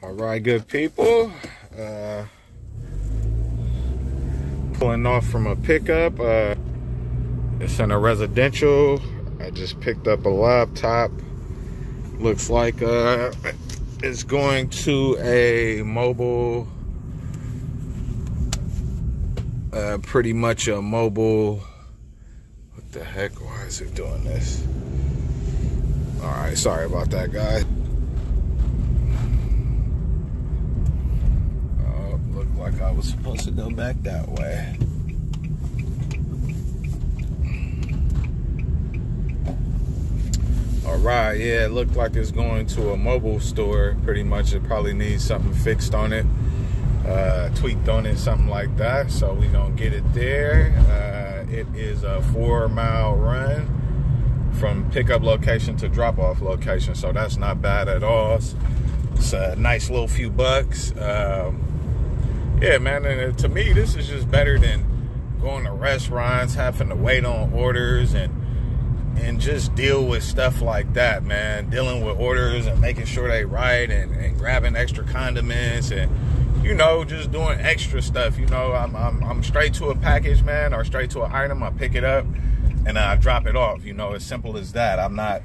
All right, good people. Pulling off from a pickup. It's in a residential. I just picked up a laptop. Looks like it's going to a mobile, pretty much a mobile. What the heck? Why is it doing this? All right, sorry about that, guys. Looked like I was supposed to go back that way. All right, yeah, it looked like it's going to a mobile store. Pretty much, it probably needs something fixed on it, tweaked on it, something like that. So we gonna get it there. It is a 4-mile run from pickup location to drop-off location, so that's not bad at all. It's a nice little few bucks. Yeah, man, and to me, this is just better than going to restaurants, having to wait on orders and just deal with stuff like that, man. Dealing with orders and making sure they right and grabbing extra condiments and, you know, just doing extra stuff. You know, I'm straight to a package, man, or straight to an item. I pick it up and I drop it off. You know, as simple as that. I'm not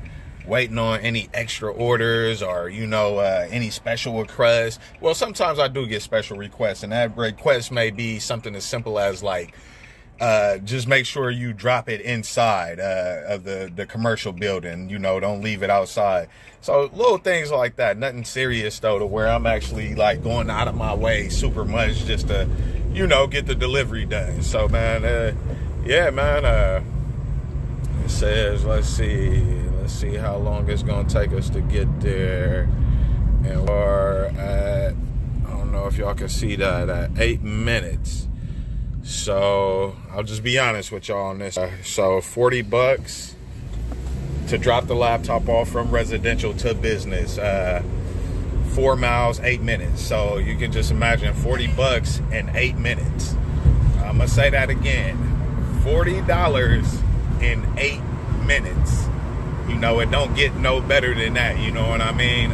waiting on any extra orders or, you know, any special requests. Well, sometimes I do get special requests, and that request may be something as simple as like, just make sure you drop it inside of the commercial building, you know, don't leave it outside. So little things like that, nothing serious though, to where I'm actually like going out of my way super much just to, you know, get the delivery done. So man, yeah, man, it says, let's see how long it's gonna take us to get there. And we're at, I don't know if y'all can see that, at 8 minutes. So I'll just be honest with y'all on this. So 40 bucks to drop the laptop off from residential to business. 4 miles, 8 minutes. So you can just imagine 40 bucks in 8 minutes. I'm gonna say that again. $40 in 8 minutes. You know, it don't get no better than that. You know what I mean?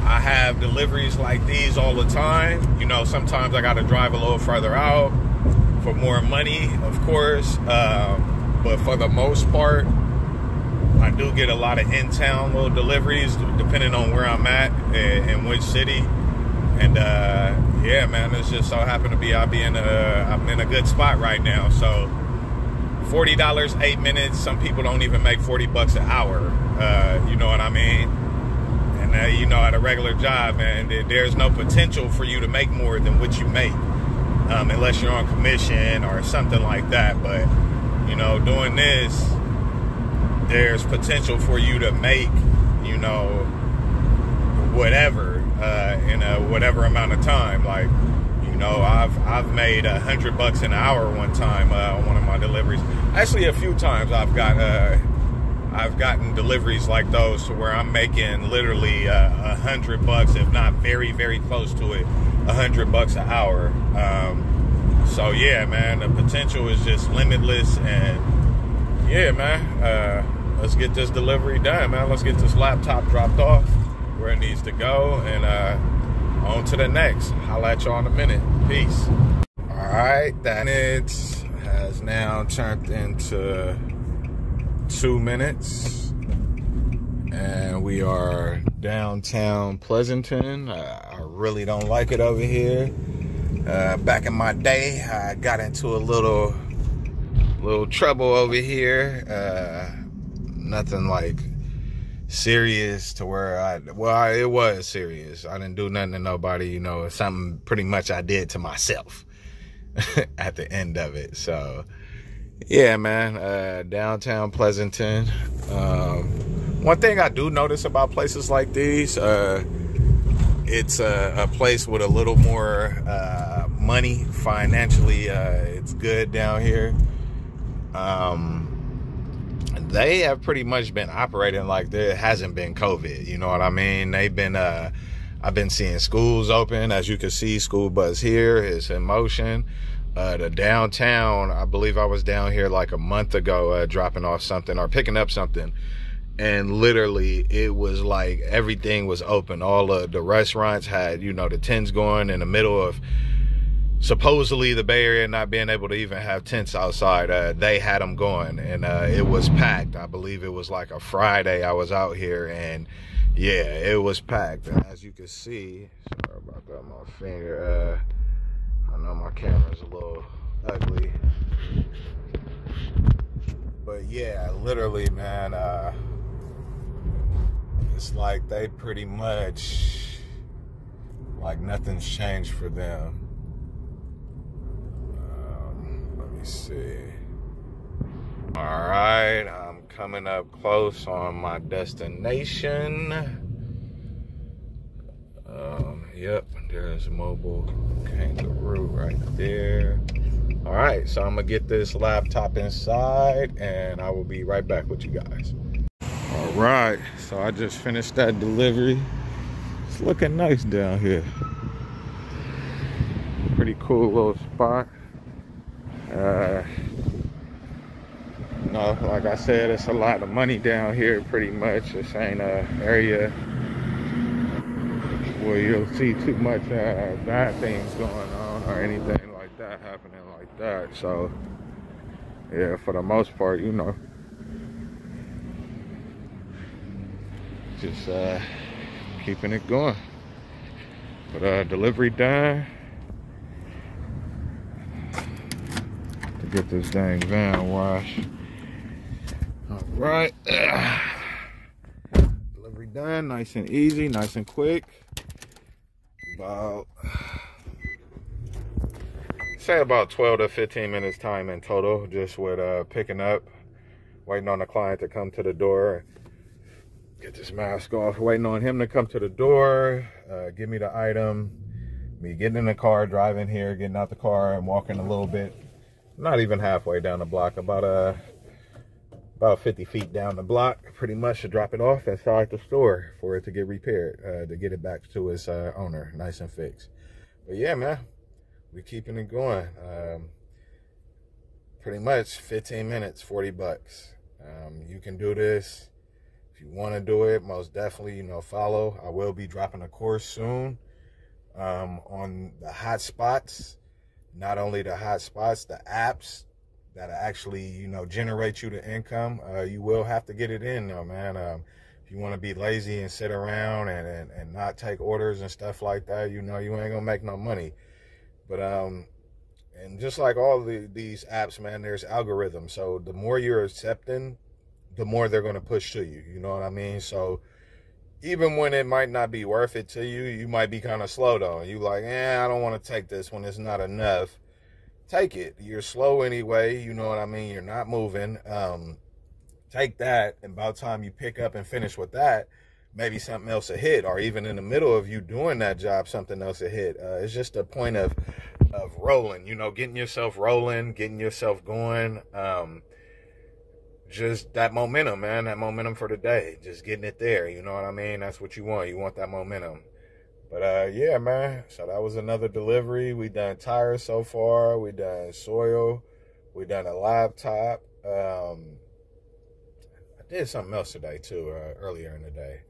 I have deliveries like these all the time. You know, sometimes I got to drive a little further out for more money, of course. But for the most part, I do get a lot of in-town little deliveries, depending on where I'm at and which city. And yeah, man, it's just so happened to be I'm in a good spot right now. So $40, 8 minutes. Some people don't even make 40 bucks an hour. You know what I mean? And you know, at a regular job, man, there's no potential for you to make more than what you make, unless you're on commission or something like that. But you know, doing this, there's potential for you to make, you know, whatever in a whatever amount of time. Like, you know, I've made $100 bucks an hour one time on one of my deliveries. Actually, a few times I've gotten deliveries like those to where I'm making literally $100 bucks, if not very, very close to it, $100 bucks an hour. So yeah, man, the potential is just limitless. And yeah, man, let's get this delivery done, man. Let's get this laptop dropped off where it needs to go, and on to the next. Holla at y'all in a minute. Peace. All right, that has now turned into 2 minutes, and we are downtown Pleasanton. I really don't like it over here. Back in my day, I got into a little trouble over here. Nothing like serious to where it was serious. I didn't do nothing to nobody, you know. It's something pretty much I did to myself at the end of it. So yeah, man, downtown Pleasanton. One thing I do notice about places like these, it's a place with a little more money financially. It's good down here. They have pretty much been operating like there hasn't been COVID. You know what I mean? They've been, I've been seeing schools open. As you can see, school bus here is in motion. The downtown, I believe I was down here like a month ago, dropping off something or picking up something. and literally it was like everything was open. All of the restaurants had, you know, the tents going in the middle of supposedly the Bay Area not being able to even have tents outside. They had them going, and it was packed. I believe it was like a Friday I was out here, and yeah, it was packed. And as you can see, sorry about that, my finger, I know my camera's a little ugly, but yeah, literally, man, it's like they pretty much, like nothing's changed for them. Let me see. All right, I'm coming up close on my destination. Yep, there's mobile kangaroo right there. All right, so I'm gonna get this laptop inside and I will be right back with you guys. All right, so I just finished that delivery. It's looking nice down here. Pretty cool little spot. No, like I said, it's a lot of money down here pretty much. This ain't an area where you'll see too much bad things going on or anything like that happening like that. So yeah, for the most part, you know, just keeping it going. But delivery done. To get this dang van washed. All right. Delivery done, nice and easy, nice and quick. About 12 to 15 minutes time in total, just with picking up, waiting on the client to come to the door, get this mask off, waiting on him to come to the door, give me the item, me getting in the car, driving here, getting out the car and walking a little bit, not even halfway down the block, about 50 feet down the block pretty much, to drop it off inside the store for it to get repaired, to get it back to its owner nice and fixed. But yeah, man, we keeping it going. Pretty much 15 minutes, 40 bucks. You can do this if you want to do it. Most definitely, you know, follow. I will be dropping a course soon on the hot spots. Not only the hot spots, the apps that actually, you know, generate you the income. You will have to get it in though, man. If you want to be lazy and sit around and not take orders and stuff like that, you know, you ain't gonna make no money. But and just like all these apps, man, there's algorithms. So the more you're accepting, the more they're gonna push to you. You know what I mean? So even when it might not be worth it to you, you might be kind of slow though. You like, I don't want to take this when it's not enough. Take it. You're slow anyway, you know what I mean? You're not moving. Take that, and by the time you pick up and finish with that, maybe something else will hit, or even in the middle of you doing that job, something else will hit. It's just a point of rolling, you know, getting yourself rolling, getting yourself going. Just that momentum, man, that momentum for the day, just getting it there, you know what I mean? That's what you want. You want that momentum. But yeah, man, so that was another delivery. We done tires so far. We done soil. We done a laptop. I did something else today too, earlier in the day.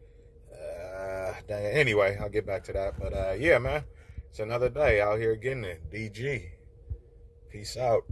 Dang it. Anyway, I'll get back to that. But yeah, man, it's another day out here getting it. DG. Peace out.